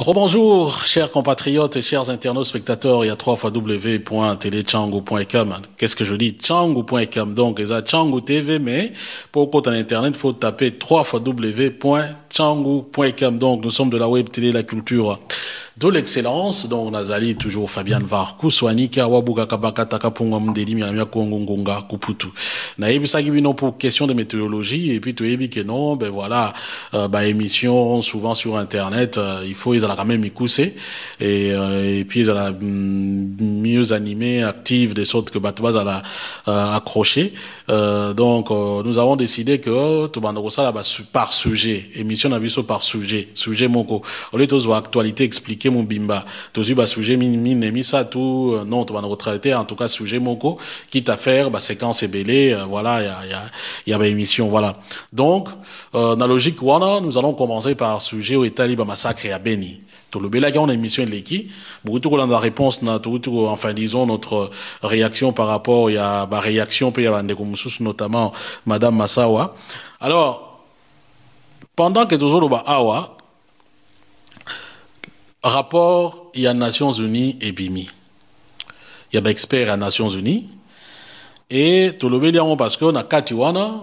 Rebonjour, chers compatriotes et chers internautes spectateurs. Il y a trois fois w.telechangu.com. Qu'est-ce que je dis? Changu.com. Donc, il y a Changu TV, mais pour compte en internet, il faut taper trois fois w.changu.com. Donc, nous sommes de la web télé, la culture de l'excellence. Donc, Nazali, toujours Fabian Var, Kuswani, Kawabuga, Kabaka, Takapunga, Mdeli, Miamia, Kongo, Ngonga, Kuputu. Naïbi Sagibino pour question de météorologie, et puis tu que non, ben voilà, émission, souvent sur internet, il faut, ils ont quand même y cousser, et puis ils ont mieux animé, active, de sorte que Batouaz a accroché. Donc, nous avons décidé que, tout le monde par sujet, émission d'aviso par sujet moko. Au lieu de actualité expliquer mon bimba, tout ce sujet mis ça tout, non, tout le monde traiter, en tout cas, sujet moko, quitte à faire, séquence ébélée, voilà, il y a émission, voilà. Donc, dans la logique, voilà, nous allons commencer par sujet où est Taliban massacre à Beni. Tout le bel en émission de l'équipe, beaucoup de la réponse, enfin, disons, notre réaction par rapport, il y a, réaction, puis il y a notamment Madame Massawa. Alors, pendant que toujours le Awa, rapport, il y a Nations Unies et BIMI. Il y a des experts à Nations Unies, et tout le bel parce qu'on a Katiwana,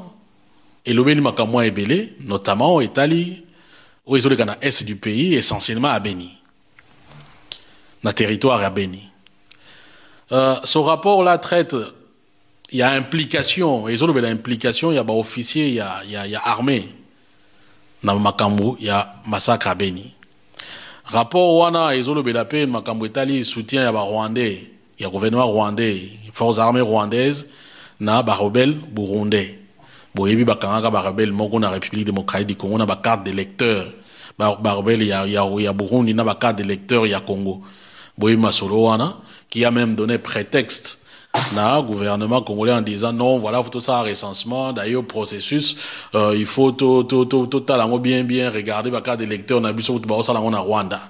et le bel makamwa est belé, notamment en Italie, où ils ont le est du pays, essentiellement à Beni. Dans le territoire à Beni. Ce rapport-là traite, il y a implication, ils ont l'implication, il y a officier, il y a armée. Dans Makambu, il y a massacre à Beni. Rapport Wana, ils ont le Bélapé, Makambu Italie soutient, il y a Rwandais, il y a gouvernement rwandais, forces armées rwandaises, na rebelle burundais. Boyebi bakanga rebelle moko na République démocratique du Congo na carte d'électeur. Rebelle il y a Burundi na carte d'électeur il y a Congo. Boyebi masolo wana qui a même donné prétexte na gouvernement congolais en disant non voilà faut tout ça recensement d'ailleurs processus il faut tout bien regarder ba carte d'électeur na biso ba ça na Rwanda.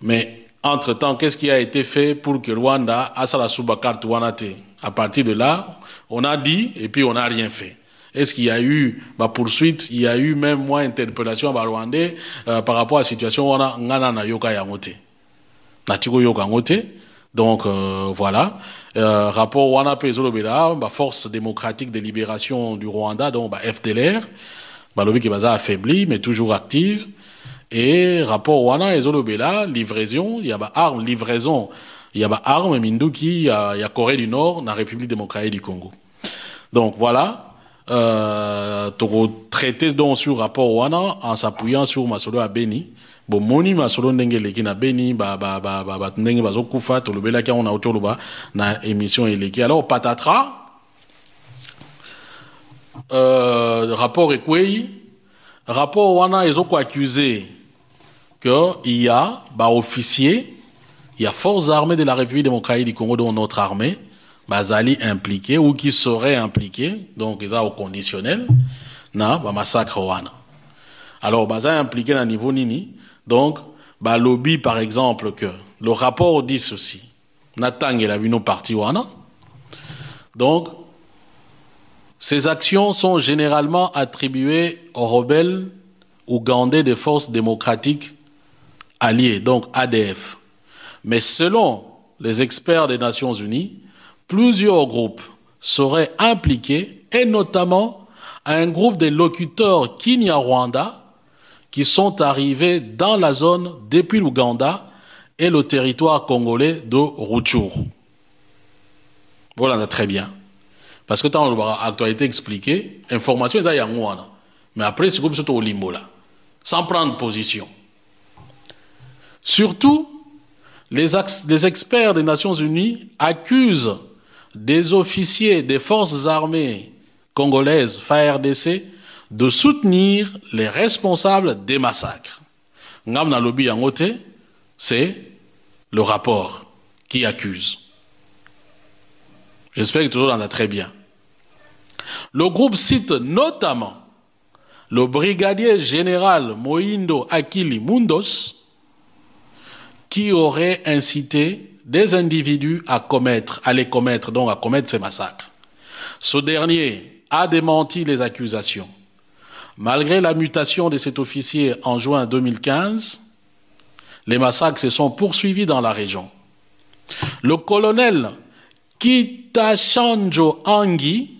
Mais entre-temps, qu'est-ce qui a été fait pour que Rwanda a sa carte Wanate? À partir de là, on a dit et puis on n'a rien fait. Est-ce qu'il y a eu poursuite? Il y a eu même moins interpellation à Rwandais par rapport à la situation où on a ngana yoka yangote. Natiko yoka yangote. Donc voilà. Rapport Wana Pezolobela, force démocratique de libération du Rwanda, donc FDLR, lobby qui est affaibli mais toujours active. Et rapport Wana et Zolobela, livraison, il y a armes, livraison, il y a armes, Minduki, il y a Corée du Nord, dans la République démocratique du Congo. Donc voilà, traité donc sur rapport Wana en s'appuyant sur Masolo à Beni. Bon, moni Masolo Ndengeleki na Beni, ndenge bazokufa, tolobela ki on a autour na émission eleki. Alors, patatras, rapport Ekwei, rapport Wana, ils ont accusé qu'il y a officiers, il y a forces armées de la République démocratique du Congo dont notre armée, Bazali impliqué ou qui seraient impliqués, donc ils ont au conditionnel, na massacre Wana. Alors Bazali impliqué à niveau nini, donc lobby par exemple que le rapport dit ceci, Natang et la Vino parti Wana. Donc ces actions sont généralement attribuées aux rebelles ougandais des forces démocratiques alliées, donc ADF. Mais selon les experts des Nations Unies, plusieurs groupes seraient impliqués, et notamment un groupe de locuteurs Kinyarwanda qui sont arrivés dans la zone depuis l'Ouganda et le territoire congolais de Rutshuru. Voilà, très bien. Parce que tant l'actualité expliquée, information est à mais après c'est comme ça au limbo là, sans prendre position. Surtout, les experts des Nations Unies accusent des officiers des forces armées congolaises, FARDC, de soutenir les responsables des massacres. Ngamna lobby yangote, c'est le rapport qui accuse. J'espère que tout le monde en a très bien. Le groupe cite notamment le brigadier général Moindo Akili Mundos qui aurait incité des individus à commettre ces massacres. Ce dernier a démenti les accusations. Malgré la mutation de cet officier en juin 2015, les massacres se sont poursuivis dans la région. Le colonel Kitachanjo Angui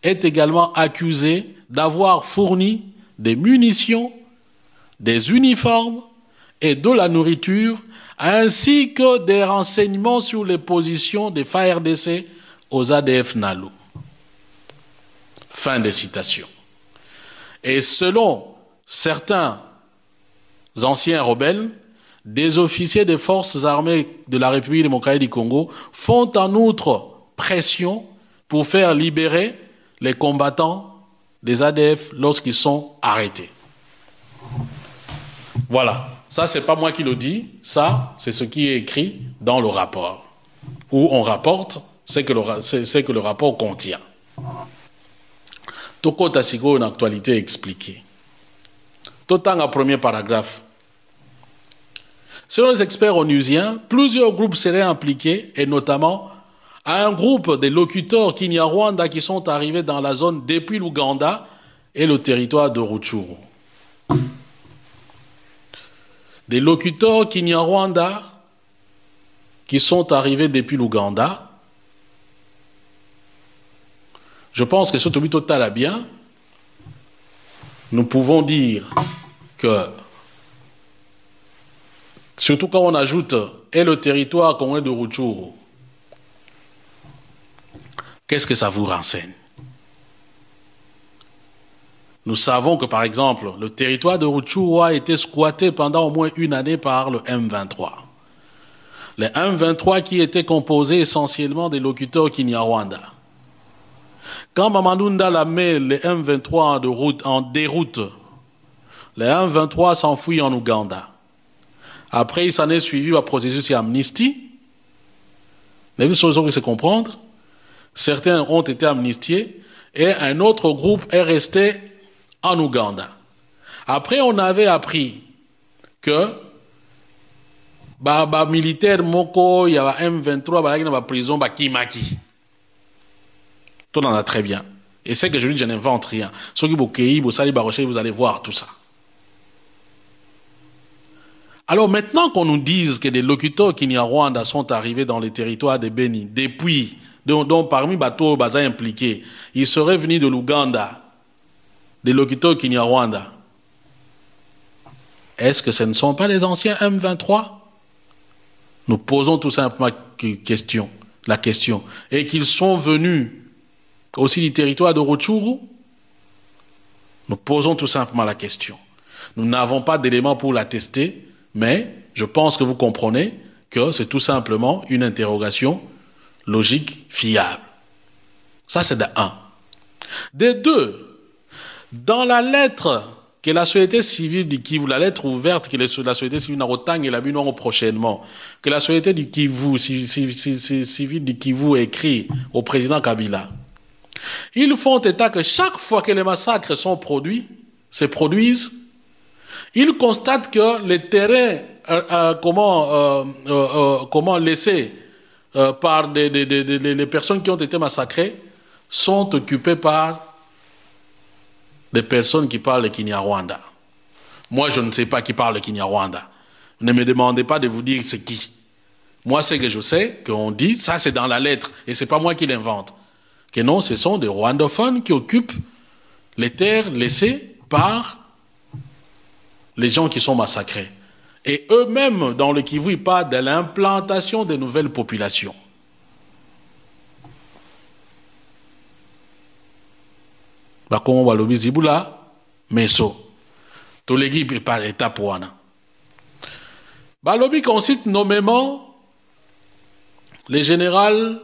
est également accusé d'avoir fourni des munitions, des uniformes et de la nourriture, ainsi que des renseignements sur les positions des FARDC aux ADF Nalu. Fin de citation. Et selon certains anciens rebelles, des officiers des forces armées de la République démocratique du Congo font en outre pression pour faire libérer les combattants des ADF lorsqu'ils sont arrêtés. Voilà. Ça, c'est pas moi qui le dis. Ça, c'est ce qui est écrit dans le rapport. Où on rapporte ce que le rapport contient. Toko Tassigo, une actualité expliquée. Total un premier paragraphe. Selon les experts onusiens, plusieurs groupes seraient impliqués, et notamment un groupe de locuteurs Kinyarwanda qui sont arrivés dans la zone depuis l'Ouganda et le territoire de Rutshuru. Des locuteurs Kinyarwanda qui sont arrivés depuis l'Ouganda. Je pense que ce Tobi Total a bien. Nous pouvons dire que, surtout quand on ajoute et le territoire qu'on est de Rutshuru, qu'est-ce que ça vous renseigne? Nous savons que, par exemple, le territoire de Rutshuru a été squatté pendant au moins une année par le M23. Le M23 qui était composé essentiellement des locuteurs Kinyarwanda. Quand Mamadou Ndala met le M23 en déroute, le M23 s'enfuit en Ouganda. Après, il s'en est suivi au processus d'amnistie. Les choses que c'est comprendre. Certains ont été amnistiés et un autre groupe est resté en Ouganda. Après, on avait appris que militaire moko, il y a M23, il y a prison, Kimaki. Tout en a très bien. Et c'est que je dis, je n'invente rien. Ceux qui vous allez voir tout ça. Alors maintenant qu'on nous dise que des locuteurs Kinyarwanda sont arrivés dans les territoires de Beni, depuis, dont parmi Bateau Baza impliqués, ils seraient venus de l'Ouganda, des locuteurs Kinyarwanda. Est-ce que ce ne sont pas les anciens M23? Nous posons tout simplement la question. Et qu'ils sont venus aussi du territoire de Rutshuru? Nous posons tout simplement la question. Nous n'avons pas d'éléments pour l'attester, mais je pense que vous comprenez que c'est tout simplement une interrogation logique, fiable. Ça, c'est de un. De deux, dans la lettre que la société civile du Kivu, la lettre ouverte que la société civile Narotang et la Binoiro prochainement, que la société du Kivu, civile du Kivu écrit au président Kabila, ils font état que chaque fois que les massacres se produisent, ils constatent que les terrains laissés par les personnes qui ont été massacrées sont occupés par des personnes qui parlent le Kinyarwanda. Moi, je ne sais pas qui parle le Kinyarwanda. Ne me demandez pas de vous dire c'est qui. Moi, c'est que je sais qu'on dit, ça c'est dans la lettre, et c'est pas moi qui l'invente. Que non, ce sont des rwandophones qui occupent les terres laissées par les gens qui sont massacrés. Et eux-mêmes, dans le Kivu, ils parlent de l'implantation de nouvelles populations. Bakongo balobi zibula meso tolegi par étape wana balobi qu'on cite nommément le général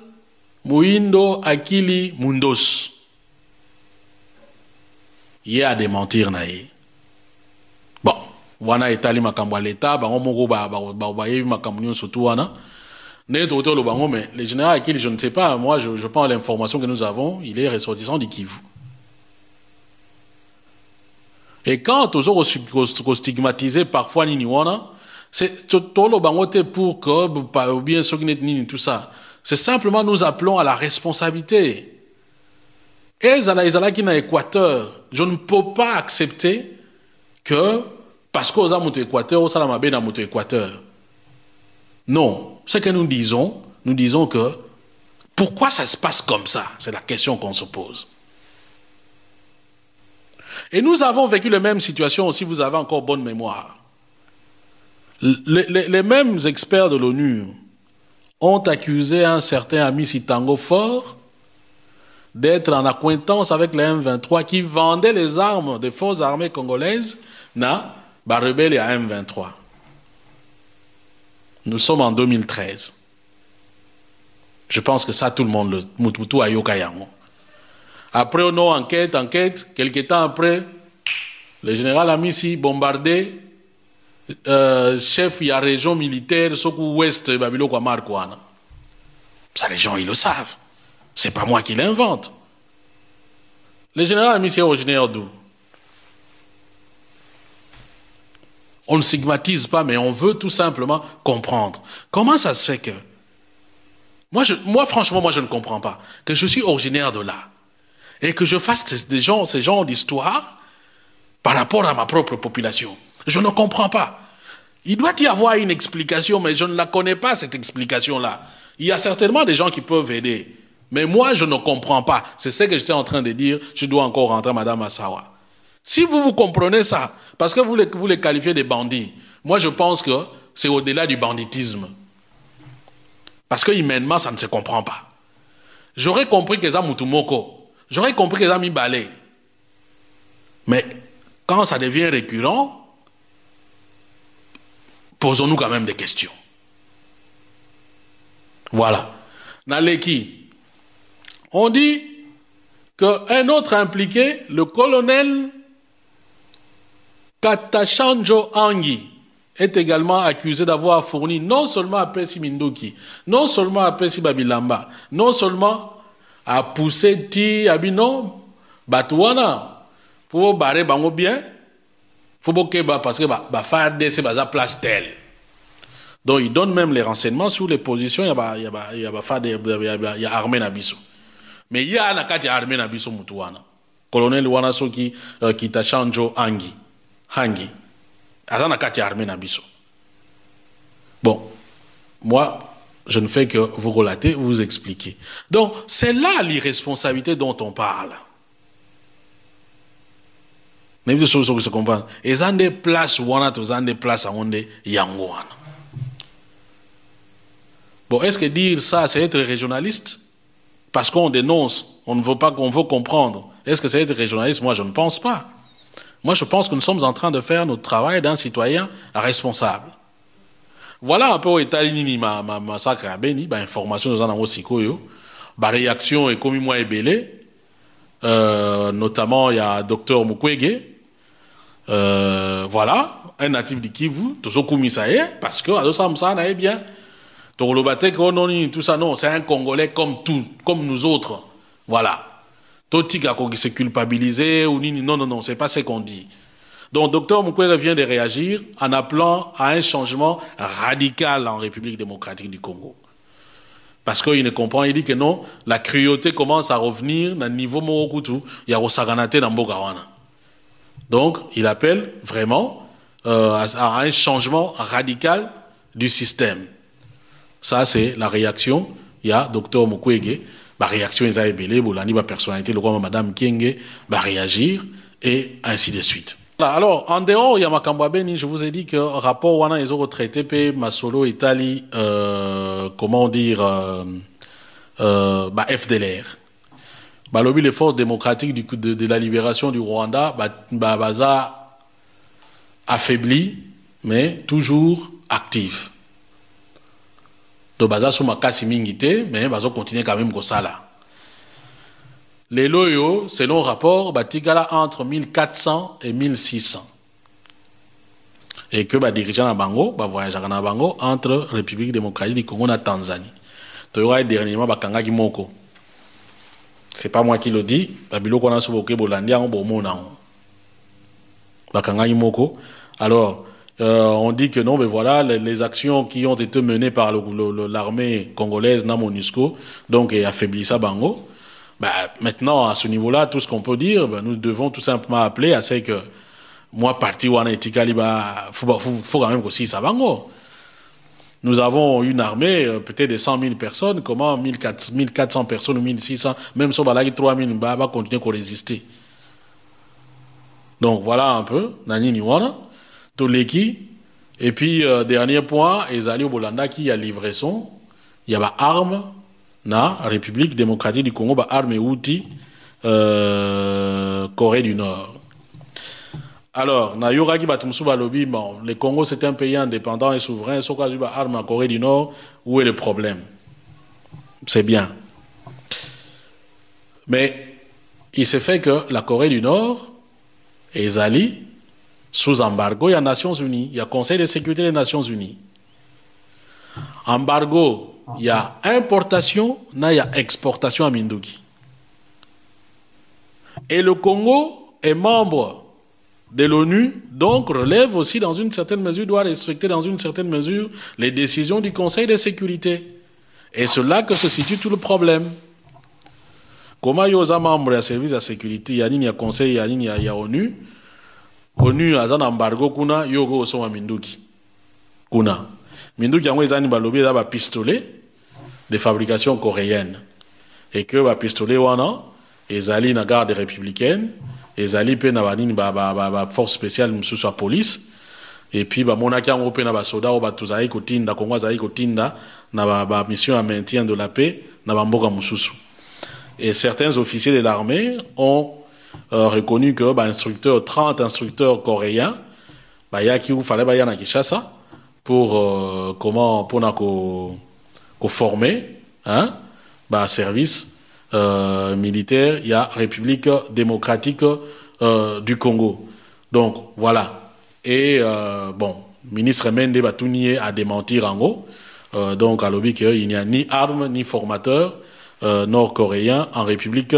Muindo Akili Mundos. Il y a à démentir naïe. Bon, wana etali makambo l'état bango moko ba yebi makambo nyon surtout wana ne toto lo bango, mais le général Akili, je ne sais pas, moi je prends l'information que nous avons, il est ressortissant du Kivu. Et quand toujours stigmatisé parfois Niniwana, c'est tout le bangote pour que, ou bien ceux qui n'est tout ça. C'est simplement nous appelons à la responsabilité. Et Zala qui n'a Équateur, je ne peux pas accepter que parce qu'aux amout Équateur, au Salamabé n'amout Équateur. Non. Ce que nous disons que pourquoi ça se passe comme ça? C'est la question qu'on se pose. Et nous avons vécu les mêmes situations, si vous avez encore bonne mémoire. Les mêmes experts de l'ONU ont accusé un certain Ami Sitango Fort d'être en acquaintance avec les M23 qui vendaient les armes des forces armées congolaises na rebelle à M23. Nous sommes en 2013. Je pense que ça, tout le monde le mututu ayoka yango. Après, on a enquête, quelques temps après, le général Amissi bombardé chef de la région militaire Sokou Ouest Babilo Kwamar Kouana. Ça, les gens, ils le savent. C'est pas moi qui l'invente. Le général Amissi est originaire d'où? On ne stigmatise pas, mais on veut tout simplement comprendre. Comment ça se fait que... Moi, franchement, je ne comprends pas. Que je suis originaire de là. Et que je fasse ces genres d'histoire par rapport à ma propre population. Je ne comprends pas. Il doit y avoir une explication, mais je ne la connais pas, cette explication-là. Il y a certainement des gens qui peuvent aider. Mais moi, je ne comprends pas. C'est ce que j'étais en train de dire. Je dois encore rentrer, Madame Assawa. Si vous comprenez ça, parce que vous les qualifiez de bandits, moi je pense que c'est au-delà du banditisme. Parce que humainement, ça ne se comprend pas. J'aurais compris que ça Moutoumoko, j'aurais compris que ça Mibalé. Mais quand ça devient récurrent, posons-nous quand même des questions. Voilà. Naleki, on dit qu'un autre impliqué, le colonel Katachanjo Angi, est également accusé d'avoir fourni non seulement à Pessi Mindoki, non seulement à Pessi Babilamba, non seulement à pousser Ti Abino Batouana pour barrer bango bien, faut bokeba parce que faire des c'est basa place telle. Donc il donne même les renseignements sur les positions, il y a armée Nabiso. Mais il y a nakati armée Nabiso Mutuana. Colonel Wanasoki Kitachanjo Angi. Hangi. Azanakati armée Nabiso. Bon, moi, je ne fais que vous relater, vous expliquer. Donc, c'est là l'irresponsabilité dont on parle. Mais vous savez ce qu'on parle. Et ça des places où on a des places où on est yangoana. Bon, est-ce que dire ça, c'est être régionaliste? Parce qu'on dénonce, on ne veut pas qu'on veut comprendre. Est-ce que c'est être régionaliste? Moi, je ne pense pas. Moi, je pense que nous sommes en train de faire notre travail d'un citoyen responsable. Voilà un peu où est allé ma massacre à Beni, information nous en avons aussi ma réaction est comme moi ébélé, notamment il y a Dr Mukwege, voilà, un natif de Kivu, tout ça comme ça est, parce que alors ça est bien. Tout ça non, c'est un Congolais comme nous autres, voilà. Totika qui s'est culpabilisé ou non, c'est pas ce qu'on dit. Donc, Dr Mukwege vient de réagir en appelant à un changement radical en République démocratique du Congo. Parce qu'il ne comprend, il dit que non, la cruauté commence à revenir dans le niveau Mokutu, il y a Rosaganate dans Bogawana. Donc, il appelle vraiment à un changement radical du système. Ça, c'est la réaction. Il y a Dr Mukwege. La réaction est ébélée, la personnalité, le roi Madame Kienge va réagir, et ainsi de suite. Alors, en dehors, il y a Makambo Beni, je vous ai dit que rapport wana ils ont retraité pe Masolo Italie, comment dire, FDLR. Lobby les forces démocratiques de la libération du Rwanda, baza affaibli, mais toujours actif. Donc, baza sous ma casse mingité, mais baza continue quand même comme ça là. Les loyaux, selon rapport, batigala entre 1400 et 1600. Et que dirigeant à Bango, voyager à Bango entre République démocratique du Congo et Tanzanie. Tu auras dernièrement Bakanga Moko. C'est pas moi qui le dis. Babilo qu'on a souvoqué Bolandi en Bomona. Bakanga Moko. Alors, on dit que non, mais voilà, les actions qui ont été menées par l'armée congolaise, na MONUSCO, donc et affaibli ça Bango. Maintenant, à ce niveau-là, tout ce qu'on peut dire, nous devons tout simplement appeler à ce que moi parti wana etikali ba faut quand même aussi ça va ngo. Nous avons une armée peut-être de 100 000 personnes, comment 1400 personnes ou 1600, même si on va 3000 va continuer à résister. Donc voilà un peu nani niwana to leki. Et puis dernier point, ezali au Bolanda qui a livraison, il y a ba armes na République démocratique du Congo, ba armes et outils Corée du Nord. Alors, na yoraki batumsu balobi, bon, le Congo c'est un pays indépendant et souverain, soka juba arme en Corée du Nord, où est le problème? C'est bien. Mais il se fait que la Corée du Nord est allée sous embargo, il y a Nations Unies, il y a Conseil de sécurité des Nations Unies. Embargo, il y a importation, il y a exportation à Minduki. Et le Congo est membre de l'ONU, donc relève aussi dans une certaine mesure, doit respecter dans une certaine mesure les décisions du Conseil de sécurité. Et c'est là que se situe tout le problème. Comment il y a membres du service de sécurité, il y a un Conseil, il y a ONU. ONU a un embargo, kuna, il y a un Minduki. Kuna. Minduki a un pistolet de fabrication coréenne. Et que le pistolet, ils allaient dans la garde républicaine. Ezali pe na banini ba force spéciale mususu a police et puis ba monaki yango pe na ba soda o ba tuzai kotinda Kongo azali kotinda na ba mission à maintien de la paix na ba mboka mususu. Et certains officiers de l'armée ont reconnu que ba instructeurs 30 instructeurs coréens ba yaki ou fallait ba yana Kinshasa pour comment pour na ko former hein ba service militaire, il y a République démocratique du Congo. Donc, voilà. Et, bon, ministre Mende Batounié a démenti Rango. Donc, à l'objet qu'il n'y a ni armes, ni formateurs nord-coréens en République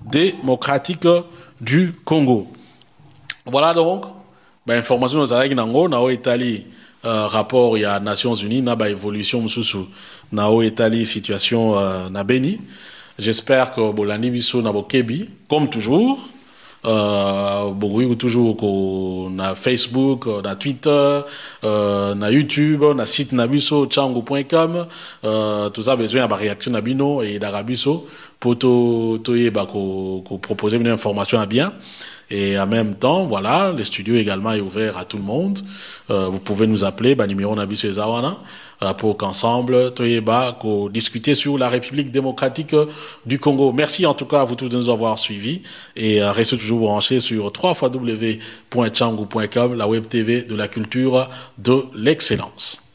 démocratique du Congo. Voilà donc, ben, information de Zarek Nango, Nao Italie, rapport, il y a Nations Unies, Naba évolution, Moussoussou, Nao Italie, situation, Nabeni. J'espère que Bolani Bisso na Bokebi, comme toujours, toujours na Facebook, na Twitter, na YouTube, na site na biso changu.com, tout ça besoin de réaction na bino et d'arabiso pour to proposer une information à bien. Et en même temps, voilà, le studio également est ouvert à tout le monde. Vous pouvez nous appeler, numéro Nabiso Ezawana, pour qu'ensemble, discuter sur la République démocratique du Congo. Merci en tout cas à vous tous de nous avoir suivis et restez toujours branchés sur www.changu.com, la web TV de la culture de l'excellence.